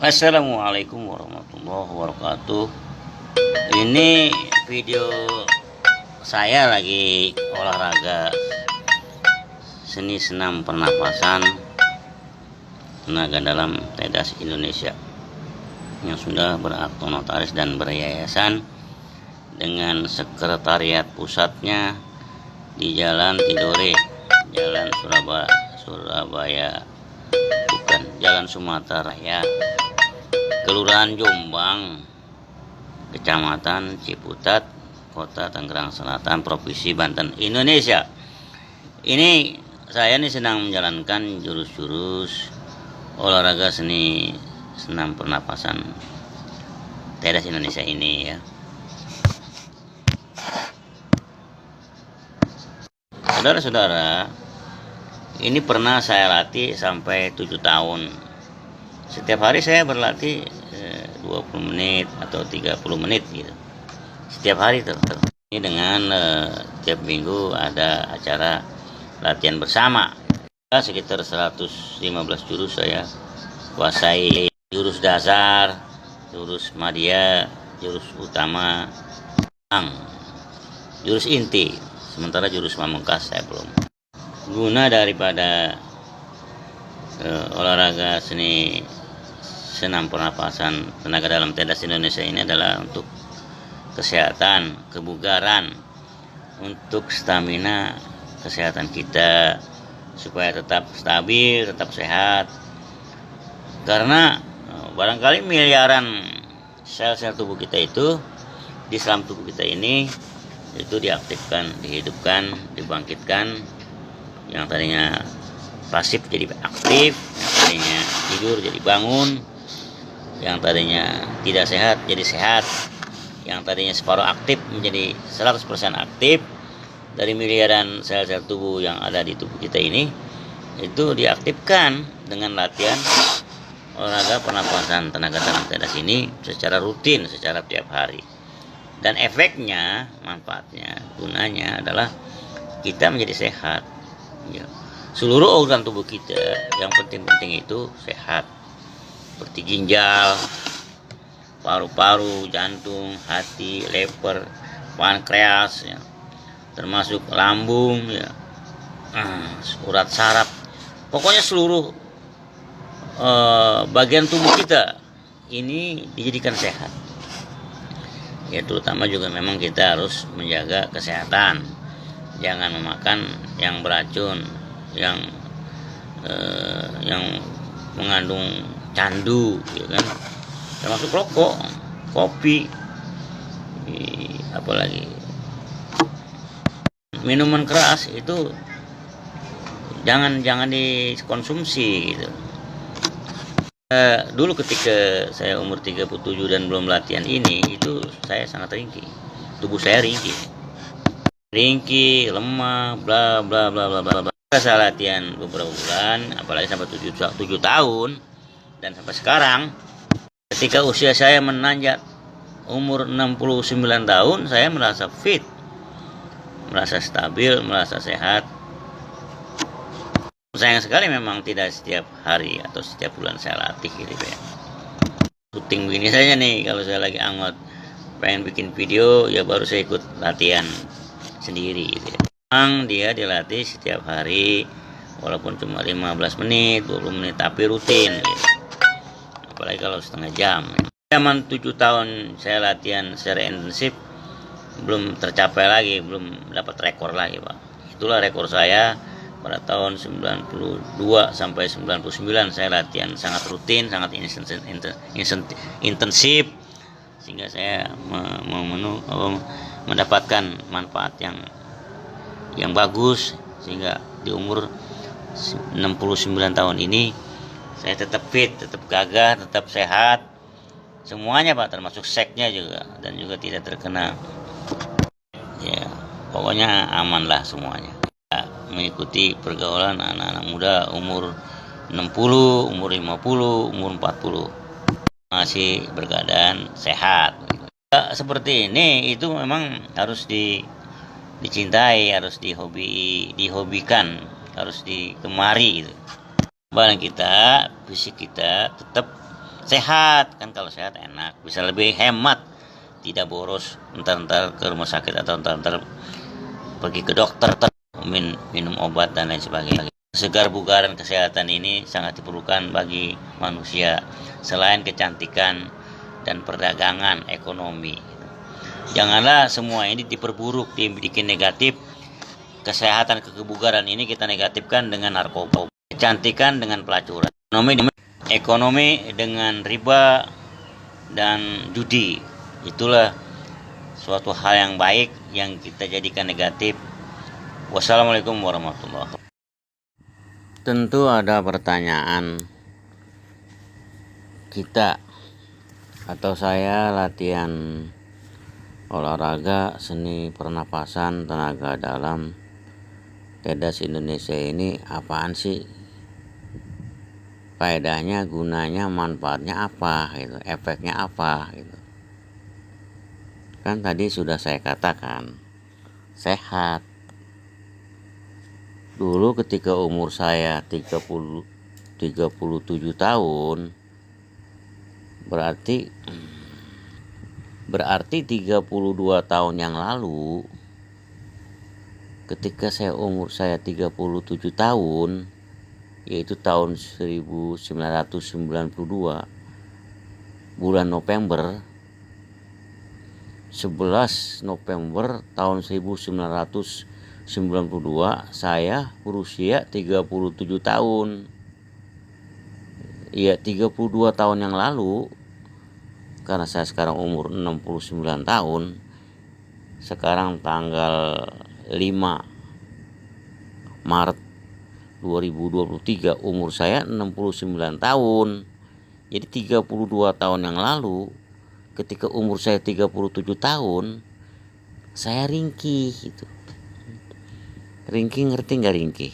Assalamualaikum warahmatullahi wabarakatuh. Ini video saya lagi olahraga seni senam pernapasan tenaga dalam TEDAS Indonesia yang sudah berakta notaris dan beryayasan dengan sekretariat pusatnya di Jalan Tidore, Jalan Surabaya, bukan Jalan Sumatera Raya, Kelurahan Jombang, Kecamatan Ciputat, Kota Tangerang Selatan, Provinsi Banten, Indonesia. Ini saya sedang menjalankan jurus-jurus olahraga seni senam pernapasan TEDAS Indonesia ini ya. Saudara-saudara, ini pernah saya latih sampai 7 tahun. Setiap hari saya berlatih 20 menit atau 30 menit gitu. Setiap hari ini dengan tiap minggu ada acara latihan bersama. Sekitar 115 jurus saya kuasai. Jurus dasar, jurus madya, jurus utama, jurus inti. Sementara jurus pamungkas saya belum. Guna daripada olahraga seni senam pernapasan tenaga dalam TEDAS Indonesia ini adalah untuk kesehatan, kebugaran, untuk stamina kesehatan kita supaya tetap stabil, tetap sehat. Karena barangkali miliaran sel-sel tubuh kita itu di dalam tubuh kita ini itu diaktifkan, dihidupkan, dibangkitkan. Yang tadinya pasif jadi aktif, yang tadinya tidur jadi bangun, yang tadinya tidak sehat jadi sehat, yang tadinya separuh aktif menjadi 100% aktif. Dari miliaran sel-sel tubuh yang ada di tubuh kita ini itu diaktifkan dengan latihan olahraga pernapasan tenaga dalam TEDAS ini secara rutin, secara tiap hari. Dan efeknya, manfaatnya, gunanya adalah kita menjadi sehat. Ya. Seluruh organ tubuh kita yang penting-penting itu sehat, seperti ginjal, paru-paru, jantung, hati, lever, pankreas, ya, termasuk lambung, ya, urat saraf. Pokoknya seluruh bagian tubuh kita ini dijadikan sehat. Ya, terutama juga memang kita harus menjaga kesehatan. Jangan memakan yang beracun, yang mengandung candu, ya kan? Termasuk rokok, kopi, apalagi minuman keras itu jangan dikonsumsi gitu. Dulu ketika saya umur 37 dan belum latihan ini, itu saya sangat ringkih. Tubuh saya ringkih, lemah, bla bla bla bla bla. Saya latihan beberapa bulan, apalagi sampai 7 tahun, dan sampai sekarang ketika usia saya menanjak umur 69 tahun, saya merasa fit, merasa stabil, merasa sehat. Sayang sekali memang tidak setiap hari atau setiap bulan saya latih gitu ya. Syuting begini saja nih, kalau saya lagi angot pengen bikin video ya baru saya ikut latihan sendiri gitu ya. Memang dia dilatih setiap hari walaupun cuma 15 menit, 20 menit tapi rutin gitu. Apalagi kalau setengah jam. Zaman 7 tahun saya latihan secara intensif belum tercapai lagi, belum dapat rekor lagi, Pak. Itulah rekor saya pada tahun 92 sampai 99 saya latihan sangat rutin, sangat intensif, sehingga saya mendapatkan manfaat yang bagus, sehingga di umur 69 tahun ini saya tetap fit, tetap gagah, tetap sehat. Semuanya, Pak, termasuk seksnya juga, dan juga tidak terkena, ya pokoknya aman lah semuanya. Mengikuti pergaulan anak-anak muda umur 60, umur 50, umur 40 masih berkeadaan sehat. Seperti ini itu memang harus dicintai, harus dihobikan, harus digemari gitu. Badan kita, fisik kita tetap sehat kan. Kalau sehat enak, bisa lebih hemat, tidak boros ntar ke rumah sakit atau ntar pergi ke dokter minum obat dan lain sebagainya. Segar bugaran kesehatan ini sangat diperlukan bagi manusia selain kecantikan dan perdagangan ekonomi. Janganlah semua ini diperburuk, dibikin negatif. Kesehatan kebugaran ini kita negatifkan dengan narkoba, kecantikan dengan pelacuran, ekonomi dengan riba dan judi. Itulah suatu hal yang baik yang kita jadikan negatif. Wassalamualaikum warahmatullahi wabarakatuh. Tentu ada pertanyaan, kita atau saya latihan olahraga seni pernapasan tenaga dalam TEDAS Indonesia ini apaan sih? Faedahnya, gunanya, manfaatnya apa gitu, efeknya apa gitu. Kan tadi sudah saya katakan, sehat. Dulu ketika umur saya 37 tahun, berarti 32 tahun yang lalu, ketika umur saya 37 tahun, yaitu tahun 1992 bulan November, 11 November tahun 1992 saya berusia 37 tahun. Ya, 32 tahun yang lalu, karena saya sekarang umur 69 tahun, sekarang tanggal 5 Maret 2023, umur saya 69 tahun. Jadi 32 tahun yang lalu, ketika umur saya 37 tahun, saya ringkih gitu. Ringkih, ngerti nggak ringkih?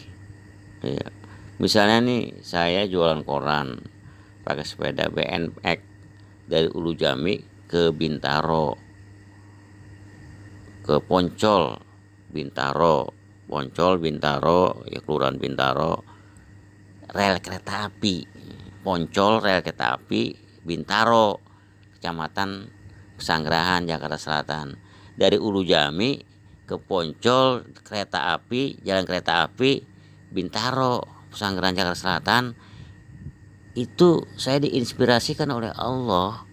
Ya. Misalnya nih, saya jualan koran pakai sepeda BMX dari Ulu Jami ke Bintaro, ke Poncol Bintaro, ya Kelurahan Bintaro, rel kereta api, Poncol rel kereta api Bintaro, Kecamatan Pesanggerahan, Jakarta Selatan. Dari Ulu Jami ke Poncol jalan kereta api Bintaro, Pesanggerahan, Jakarta Selatan. Itu saya diinspirasikan oleh Allah,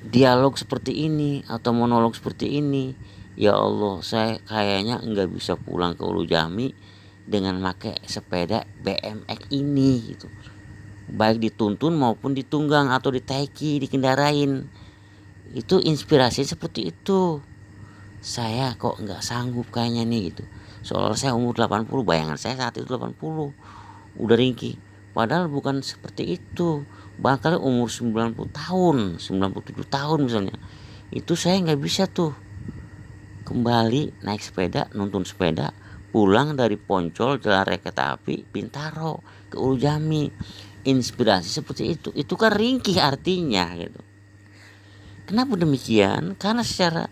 dialog seperti ini atau monolog seperti ini. Ya Allah, saya kayaknya nggak bisa pulang ke Ulu Jami dengan pakai sepeda BMX ini gitu, baik dituntun maupun ditunggang atau ditaiki, dikendarain. Itu inspirasi seperti itu. Saya kok nggak sanggup kayaknya nih gitu. Soalnya saya umur 80, bayangan saya saat itu 80, udah ringkih. Padahal bukan seperti itu. Bahkan umur 90 tahun, 97 tahun misalnya, itu saya nggak bisa tuh kembali naik sepeda, nuntun sepeda, pulang dari Poncol jalan rel kereta api Bintaro ke Ulu Jami. Inspirasi seperti itu kan ringkih artinya gitu. Kenapa demikian? Karena secara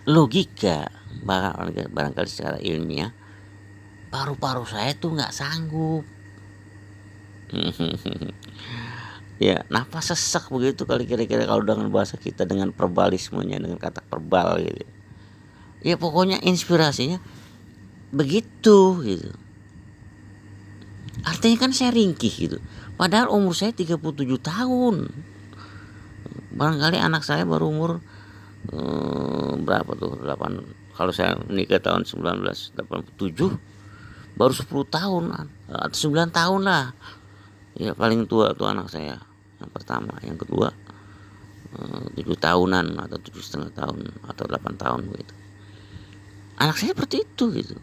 logika, barangkali secara ilmiah, paru-paru saya tuh nggak sanggup. Ya, nafas sesak begitu kali kira-kira kalau dengan bahasa kita, dengan verbalismenya, dengan kata verbal gitu. Ya pokoknya inspirasinya begitu gitu. Artinya kan saya ringkih gitu. Padahal umur saya 37 tahun. Barangkali anak saya baru umur berapa tuh? 8. Kalau saya menikah tahun 1987, baru 10 tahun atau 9 tahun lah. Ya paling tua tuh anak saya yang pertama, yang kedua 7 tahunan atau 7,5 tahun atau 8 tahun begitu. Anak saya seperti itu gitu.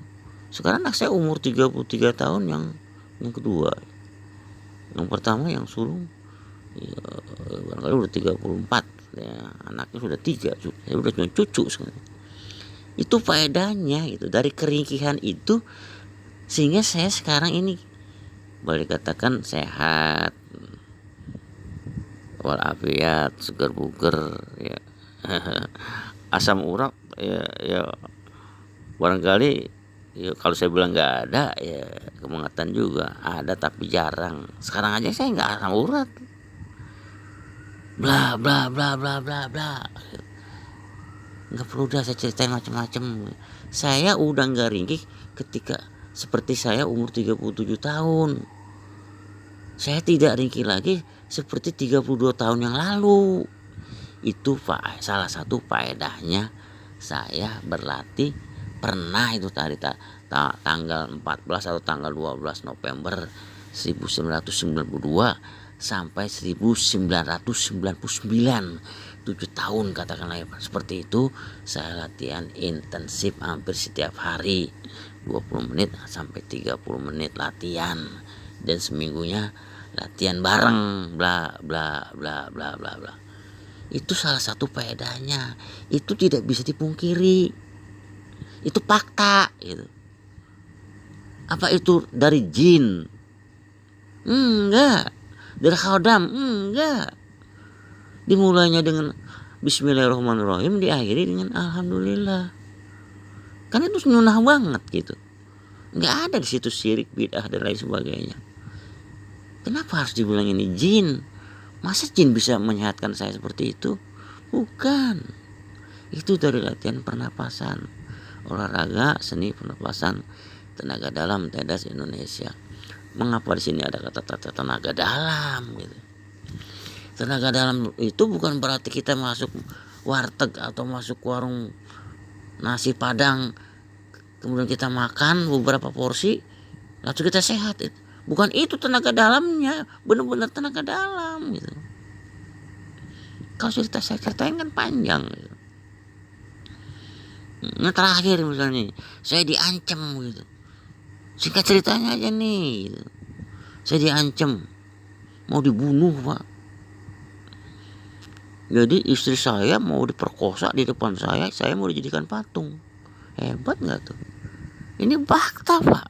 Sekarang anak saya umur 33 tahun yang kedua. Yang pertama yang sulung ya, barangkali udah 34 ya, anaknya sudah 3, ya udah cucu sekarang. Itu faedahnya gitu, dari keringkihan itu sehingga saya sekarang ini boleh katakan sehat, walafiat, segar buger ya. Asam urat ya barangkali ya, kalau saya bilang nggak ada ya kemungkinan juga ada, tapi jarang. Sekarang aja saya nggak asam urat, bla bla bla bla bla bla. Nggak perlu dah saya ceritain macam-macam. Saya udah nggak ringkih ketika seperti saya umur 37 tahun. Saya tidak ringkih lagi seperti 32 tahun yang lalu. Itu salah satu faedahnya saya berlatih pernah itu tadi tanggal 14 atau tanggal 12 November 1992 sampai 1999, 7 tahun katakanlah ya, seperti itu. Saya latihan intensif hampir setiap hari 20 menit sampai 30 menit latihan, dan seminggunya latihan bareng bla bla bla bla bla bla. Itu salah satu faedahnya, itu tidak bisa dipungkiri, itu fakta gitu. Apa itu dari jin? Enggak. Dari khodam? Enggak. Dimulainya dengan Bismillahirrahmanirrahim, diakhiri dengan Alhamdulillah. Kan itu sunnah banget gitu. Enggak ada di situ syirik, bid'ah dan lain sebagainya. Kenapa harus dibilang ini jin? Masa jin bisa menyehatkan saya seperti itu? Bukan. Itu dari latihan pernapasan, olahraga seni pernapasan, tenaga dalam TEDAS Indonesia. Mengapa di sini ada kata-kata tenaga dalam gitu? Tenaga dalam itu bukan berarti kita masuk warteg atau masuk warung nasi padang, kemudian kita makan beberapa porsi lalu kita sehat. Bukan itu tenaga dalamnya, benar-benar tenaga dalam gitu. Kalau saya ceritain kan panjang gitu. Nah terakhir misalnya saya diancam gitu, singkat ceritanya aja nih gitu. Saya diancam mau dibunuh Pak. Jadi istri saya mau diperkosa di depan saya mau dijadikan patung. Hebat gak tuh? Ini fakta Pak,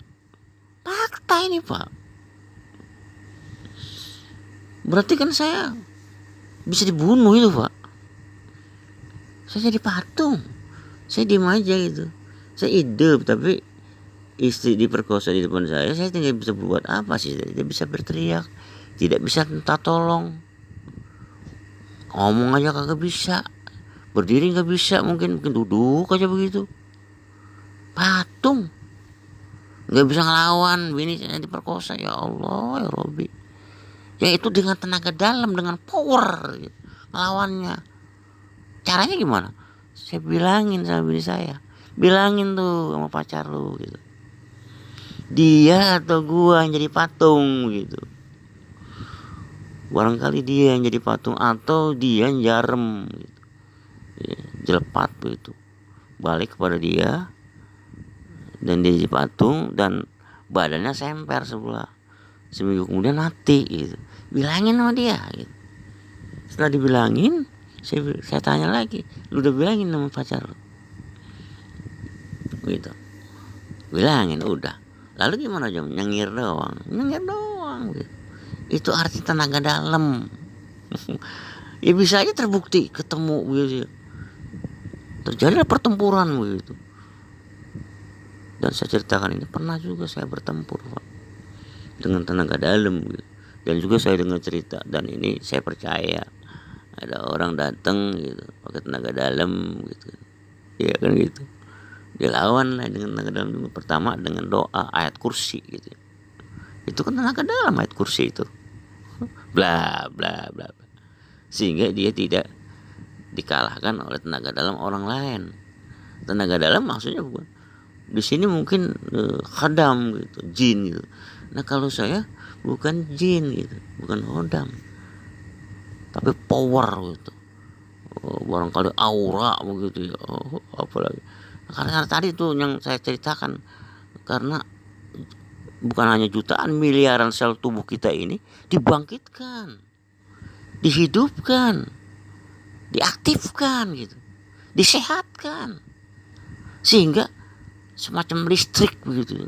fakta ini Pak. Berarti kan saya bisa dibunuh itu Pak. Saya jadi patung, saya diem aja gitu. Saya hidup tapi istri diperkosa di depan saya tidak bisa berbuat apa sih. Tidak bisa berteriak, tidak bisa minta tolong, ngomong aja kagak bisa, berdiri nggak bisa, mungkin duduk aja begitu. Patung, nggak bisa ngelawan bini saya diperkosa. Ya Allah ya Robbi, ya itu dengan tenaga dalam, dengan power gitu, ngelawannya. Caranya gimana? Saya bilangin sama bini saya, bilangin tuh sama pacar lu gitu, dia atau gua yang jadi patung gitu. Barangkali dia yang jadi patung atau dia yang jarem gitu. Ya, jelepat begitu, balik kepada dia dan dia jadi patung dan badannya semper sebelah. Seminggu kemudian mati gitu. Bilangin sama dia gitu. Setelah dibilangin, saya tanya lagi, lu udah bilangin sama pacar lu? Gitu. Bilangin udah. Lalu gimana jam? Nyengir doang gitu. Itu arti tenaga dalam. Ya bisa aja terbukti ketemu gitu. Terjadi pertempuran begitu. Dan saya ceritakan ini pernah juga saya bertempur Pak, dengan tenaga dalam gitu. Dan juga saya dengar cerita dan ini saya percaya ada orang datang gitu pakai tenaga dalam gitu. Ya kan gitu. Dia lawan lah dengan tenaga dalam dulu. Pertama dengan doa ayat kursi gitu. Itu kan tenaga dalam ayat kursi itu. Bla bla bla. Sehingga dia tidak dikalahkan oleh tenaga dalam orang lain. Tenaga dalam maksudnya bukan di sini mungkin khadam gitu, jin gitu. Nah kalau saya bukan jin gitu, bukan khodam, tapi power gitu. Barangkali aura begitu ya. Apalagi karena tadi tuh yang saya ceritakan, karena bukan hanya jutaan miliaran sel tubuh kita ini dibangkitkan, dihidupkan, diaktifkan gitu, disehatkan sehingga semacam listrik begitu.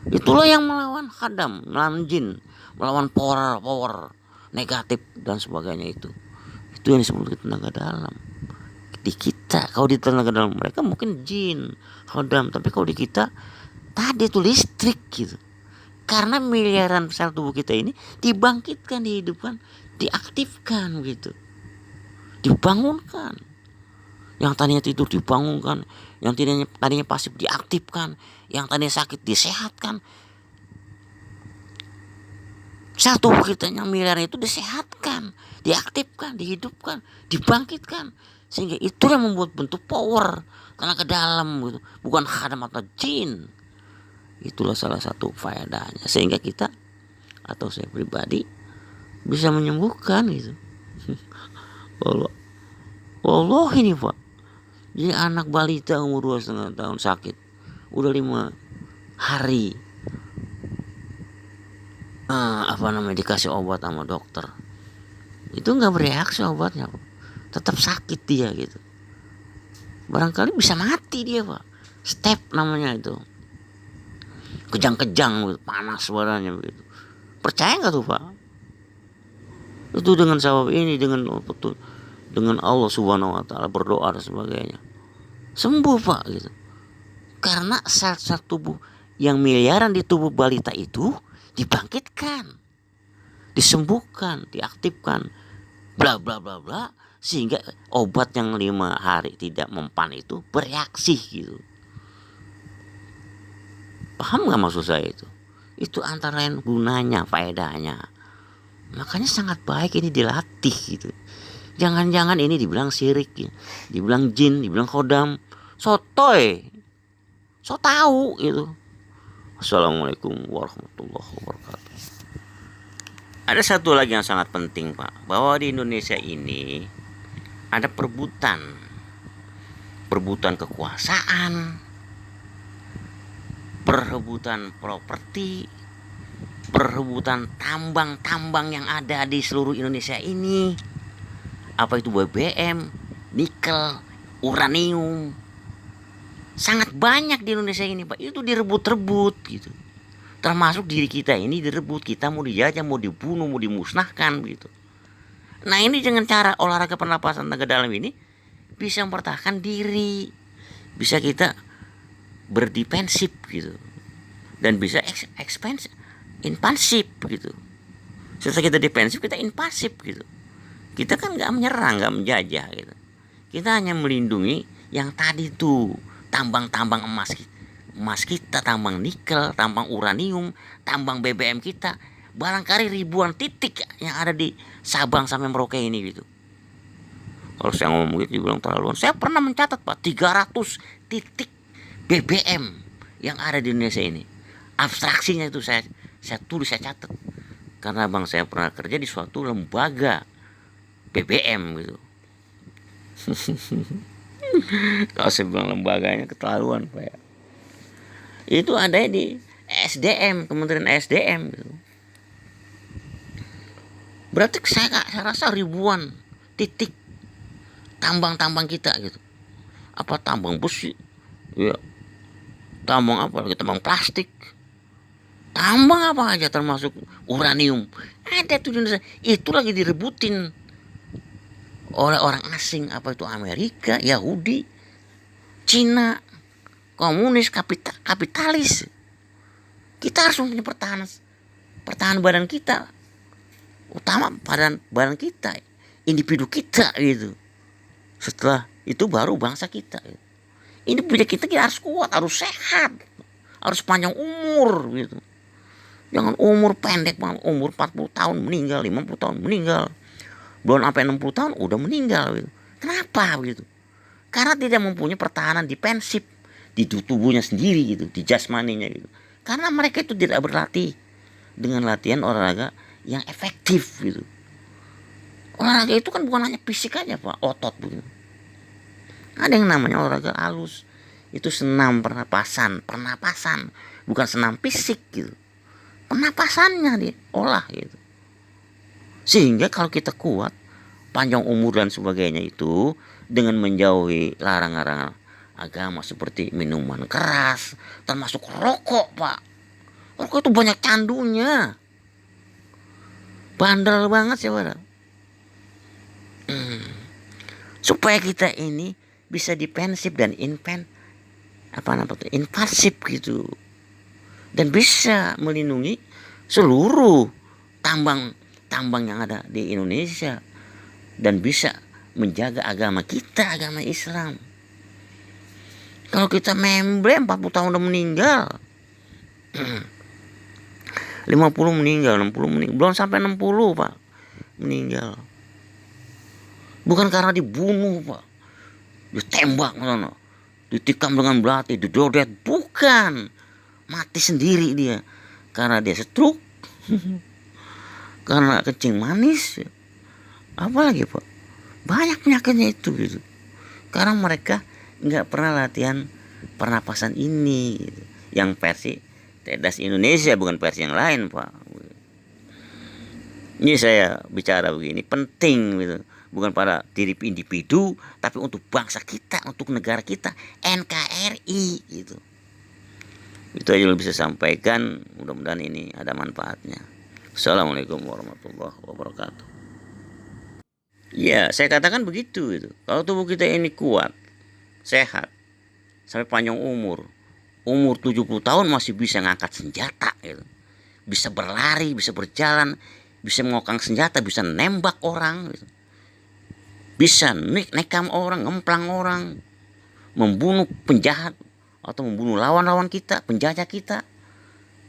Itulah yang melawan khadam, melawan jin, melawan power negatif dan sebagainya itu yang disebut tenaga dalam. Di kita, kalau di tenaga dalam mereka mungkin jin, khodam, tapi kalau di kita tadi itu listrik gitu. Karena miliaran sel tubuh kita ini dibangkitkan, dihidupkan diaktifkan gitu, dibangunkan. Yang tadinya tidur dibangunkan, yang tadinya pasif diaktifkan, yang tadinya sakit disehatkan. Sel tubuh kita yang miliaran itu disehatkan, diaktifkan, dihidupkan, dibangkitkan. Sehingga itu yang membuat bentuk power tenaga dalam gitu. Bukan khadam atau jin. Itulah salah satu faedahnya. Sehingga kita atau saya pribadi bisa menyembuhkan gitu. Allah ini Pak. Jadi anak balita umur 2,5 tahun sakit. Udah 5 hari dikasih obat sama dokter, itu nggak bereaksi obatnya, tetap sakit dia gitu. Barangkali bisa mati dia Pak. Step namanya itu, kejang-kejang panas suaranya begitu. Percaya nggak tuh Pak? Itu dengan sebab ini, dengan Allah Subhanahu Wa Taala berdoa dan sebagainya, sembuh Pak gitu. Karena sel-sel tubuh yang miliaran di tubuh balita itu dibangkitkan, disembuhkan, diaktifkan, bla bla bla bla, sehingga obat yang 5 hari tidak mempan itu bereaksi gitu. Paham nggak maksud saya itu? Itu antara lain gunanya, faedahnya. Makanya sangat baik ini dilatih gitu. Jangan-jangan ini dibilang syirik ya, dibilang jin, dibilang khodam, sotoy, so tahu gitu. Assalamualaikum warahmatullahi wabarakatuh. Ada satu lagi yang sangat penting Pak, bahwa di Indonesia ini ada perebutan kekuasaan, perebutan properti, perebutan tambang-tambang yang ada di seluruh Indonesia ini. Apa itu BBM, nikel, uranium, sangat banyak di Indonesia ini Pak. Itu direbut-rebut gitu. Termasuk diri kita ini direbut. Kita mau dijajah, mau dibunuh, mau dimusnahkan gitu. Nah ini dengan cara olahraga pernapasan tenaga dalam ini bisa mempertahankan diri, bisa kita berdefensif gitu, dan bisa ekspansif, invasif gitu. Setelah kita defensif, kita invasif gitu. Kita kan nggak menyerang, nggak menjajah gitu. Kita hanya melindungi yang tadi tuh, tambang-tambang emas kita, tambang nikel, tambang uranium, tambang BBM kita. Barangkali ribuan titik yang ada di Sabang sampai Merauke ini gitu. Kalau saya ngomong gitu dibilang terlaluan. Saya pernah mencatat Pak, 300 titik BBM yang ada di Indonesia ini. Abstraksinya itu saya tulis, saya catat. Karena bang saya pernah kerja di suatu lembaga BBM gitu. Kalau saya bilang lembaganya ketelaluan Pak ya. Itu ada di SDM, Kementerian SDM gitu. Berarti saya rasa ribuan titik tambang-tambang kita gitu. Apa tambang besi, ya, tambang apa lagi, tambang plastik, tambang apa aja termasuk uranium. Ada tuh di Indonesia. Itu lagi direbutin oleh orang asing, apa itu Amerika, Yahudi, Cina, komunis, kapitalis. Kita harus mempunyai pertahanan badan kita, utama badan kita, individu kita gitu. Setelah itu baru bangsa kita. Ini punya kita harus kuat, harus sehat, harus panjang umur gitu. Jangan umur pendek banget, umur 40 tahun meninggal, 50 tahun meninggal, belum sampai 60 tahun udah meninggal gitu. Kenapa begitu? Karena tidak mempunyai pertahanan defensif di tubuhnya sendiri gitu, di jasmaninya gitu. Karena mereka itu tidak berlatih dengan latihan olahraga yang efektif gitu. Olahraga itu kan bukan hanya fisik aja Pak, otot begitu. Ada yang namanya olahraga halus. Itu senam pernapasan, bukan senam fisik gitu. Pernapasannya diolah gitu. Sehingga kalau kita kuat, panjang umur dan sebagainya itu, dengan menjauhi larangan-larangan agama seperti minuman keras, termasuk rokok Pak. Rokok itu banyak candunya, bandel banget sih Pak. Supaya kita ini bisa defensif dan invasif gitu, dan bisa melindungi seluruh tambang tambang yang ada di Indonesia dan bisa menjaga agama kita, agama Islam. Kalau kita memblem 40 tahun udah meninggal, 50 meninggal, 60 meninggal, belum sampai 60 Pak meninggal. Bukan karena dibunuh Pak, ditembak, ditikam dengan belati, didodet, bukan. Mati sendiri dia karena dia stroke, karena kencing manis, apalagi Pak, banyak penyakitnya itu gitu. Karena mereka nggak pernah latihan pernapasan ini gitu. Yang versi TEDAS Indonesia, bukan versi yang lain Pak. Ini saya bicara begini penting gitu, bukan pada diri individu, tapi untuk bangsa kita, untuk negara kita, NKRI gitu. Itu aja yang bisa sampaikan, mudah-mudahan ini ada manfaatnya. Assalamualaikum warahmatullahi wabarakatuh. Ya, saya katakan begitu gitu. Kalau tubuh kita ini kuat, sehat, sampai panjang umur 70 tahun masih bisa ngangkat senjata gitu. Bisa berlari, bisa berjalan, bisa mengokang senjata, bisa nembak orang gitu. Bisa nekam orang, ngemplang orang, membunuh penjahat atau membunuh lawan-lawan kita, penjajah kita.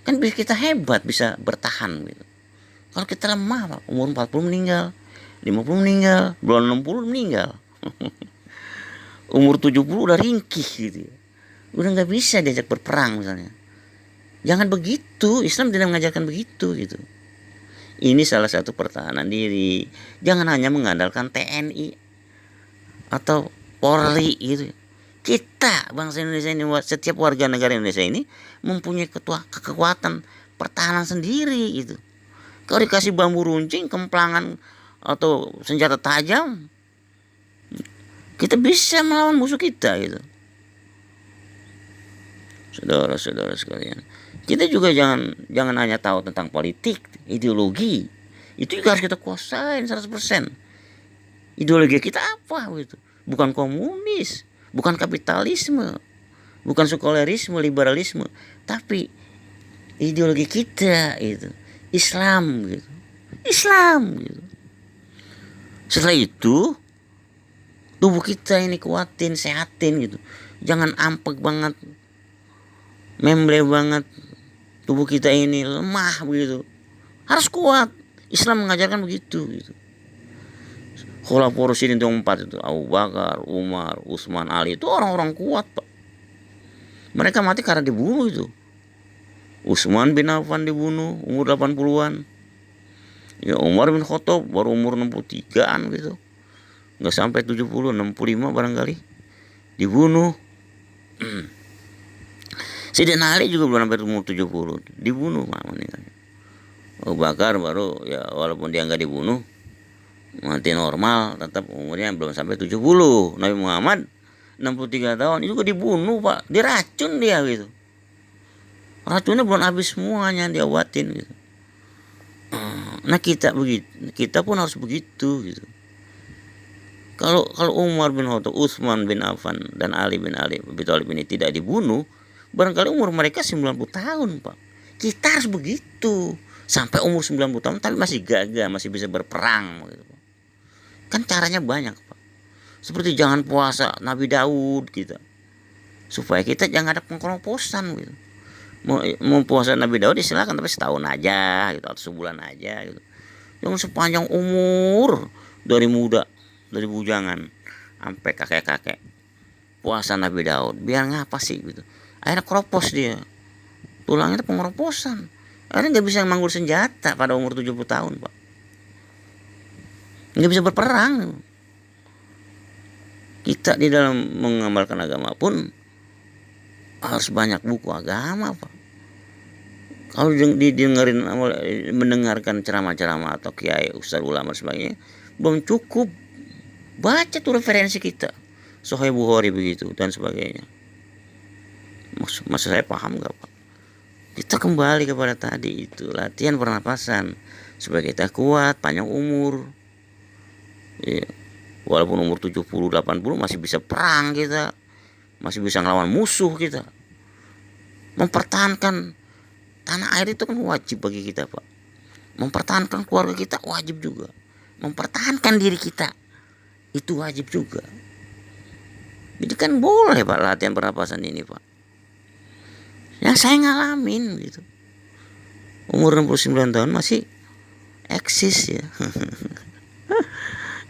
Kan kita hebat, bisa bertahan gitu. Kalau kita lemah, umur 40 meninggal, 50 meninggal, belum 60 meninggal. Umur 70 udah ringkih gitu ya. Udah gak bisa diajak berperang misalnya. Jangan begitu, Islam tidak mengajarkan begitu gitu. Ini salah satu pertahanan diri. Jangan hanya mengandalkan TNI atau Polri gitu. Kita bangsa Indonesia ini, setiap warga negara Indonesia ini mempunyai kekuatan pertahanan sendiri gitu. Kalau dikasih bambu runcing, kemplangan atau senjata tajam, kita bisa melawan musuh kita gitu. Saudara-saudara sekalian, kita juga jangan hanya tahu tentang politik, ideologi. Itu juga harus kita kuasain 100%. Ideologi kita apa gitu? Bukan komunis, bukan kapitalisme, bukan sekulerisme, liberalisme, tapi ideologi kita itu Islam gitu. Islam gitu. Setelah itu tubuh kita ini kuatin, sehatin gitu. Jangan ampek banget, memble banget. Tubuh kita ini lemah begitu. Harus kuat. Islam mengajarkan begitu gitu. Khulafaur Rasyidin itu 4 itu, Abu Bakar, Umar, Utsman, Ali, itu orang-orang kuat Pak. Mereka mati karena dibunuh itu. Utsman bin Affan dibunuh umur 80-an. Ya, Umar bin Khattab baru umur 63-an gitu. Enggak sampai 70, 65 barangkali. Dibunuh. Sayyidina Ali juga belum sampai umur 70, dibunuh Pak meninggalnya. Abu Bakar baru, ya walaupun dia enggak dibunuh, mati normal, tetap umurnya belum sampai 70. Nabi Muhammad 63 tahun juga dibunuh Pak, diracun dia gitu. Racunnya belum habis semuanya, diobatin gitu. Nah kita begitu, kita pun harus begitu gitu. Kalau Umar bin Khattab, Utsman bin Affan dan Ali bin Abi Thalib ini tidak dibunuh, barangkali umur mereka 90 tahun Pak. Kita harus begitu sampai umur 90 tahun tapi masih gagah, masih bisa berperang gitu. Kan caranya banyak Pak. Seperti jangan puasa Nabi Daud kita, supaya kita jangan ada pengkeroposan gitu. Mau puasa Nabi Daud silakan, tapi setahun aja gitu, atau sebulan aja gitu. Yang sepanjang umur, dari muda, dari bujangan sampai kakek-kakek, puasa Nabi Daud. Biar ngapa sih gitu? Akhirnya keropos dia, tulangnya itu pengeroposan. Akhirnya nggak bisa manggul senjata pada umur 70 tahun Pak. Nggak bisa berperang. Kita di dalam mengamalkan agama pun harus banyak buku agama Pak. Kalau didengerin, mendengarkan ceramah-ceramah atau kiai, ustaz, ulama dan sebagainya, belum cukup. Baca tuh referensi kita, Sahih Bukhari begitu dan sebagainya. Maksud saya paham gak Pak? Kita kembali kepada tadi itu, latihan pernapasan supaya kita kuat, panjang umur. Ya, walaupun umur 70, 80 masih bisa perang kita, masih bisa ngelawan musuh kita. Mempertahankan tanah air itu kan wajib bagi kita Pak. Mempertahankan keluarga kita wajib juga. Mempertahankan diri kita itu wajib juga. Jadi kan boleh Pak latihan pernapasan ini Pak. Yang saya ngalamin gitu. Umur 69 tahun masih eksis ya.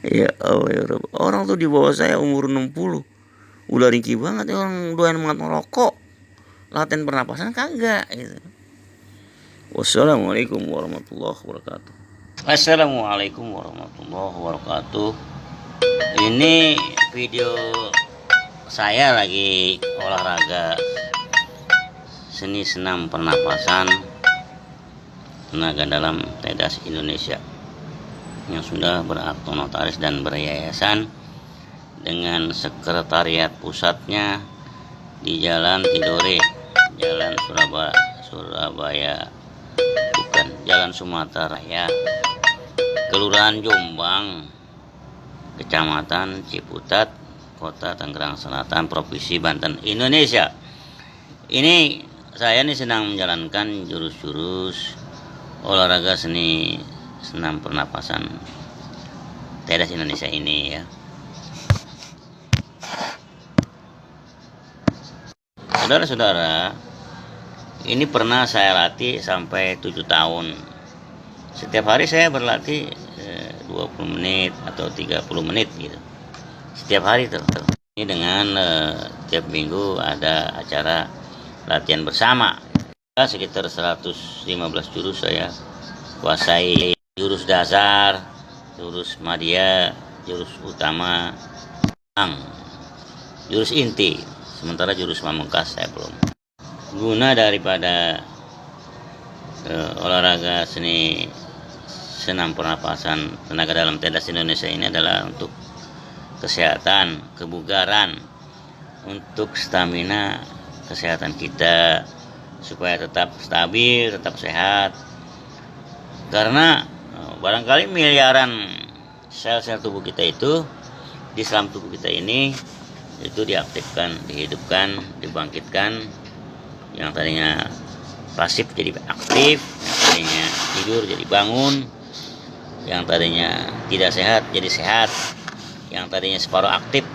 Ya Allah ya Rabb. Orang tuh di bawah saya umur 60 udah ringkih banget ya, orang doyan banget merokok. Latihan pernapasan kagak gitu. Wassalamualaikum warahmatullahi wabarakatuh. Assalamualaikum warahmatullahi wabarakatuh. Ini video saya lagi olahraga seni senam pernapasan tenaga dalam TEDAS Indonesia yang sudah berakta notaris dan beryayasan dengan sekretariat pusatnya di Jalan Tidore, Jalan Surabaya, bukan Jalan Sumatera Raya, Kelurahan Jombang, Kecamatan Ciputat, Kota Tangerang Selatan, Provinsi Banten, Indonesia. Ini saya sedang menjalankan jurus-jurus olahraga seni senam pernapasan TEDAS Indonesia ini ya. Saudara-saudara, ini pernah saya latih sampai 7 tahun. Setiap hari saya berlatih 20 menit atau 30 menit gitu. Setiap hari tuh. Ini dengan tiap minggu ada acara latihan bersama. Sekitar 115 jurus saya kuasai. Jurus dasar, jurus madya, jurus utama, jurus inti. Sementara jurus pamungkas saya belum. Guna daripada olahraga seni senam pernapasan tenaga dalam TEDAS Indonesia ini adalah untuk kesehatan, kebugaran, untuk stamina kesehatan kita supaya tetap stabil, tetap sehat. Karena barangkali miliaran sel-sel tubuh kita itu di dalam tubuh kita ini itu diaktifkan, dihidupkan, dibangkitkan. Yang tadinya pasif jadi aktif, yang tadinya tidur jadi bangun, yang tadinya tidak sehat jadi sehat, yang tadinya separuh aktif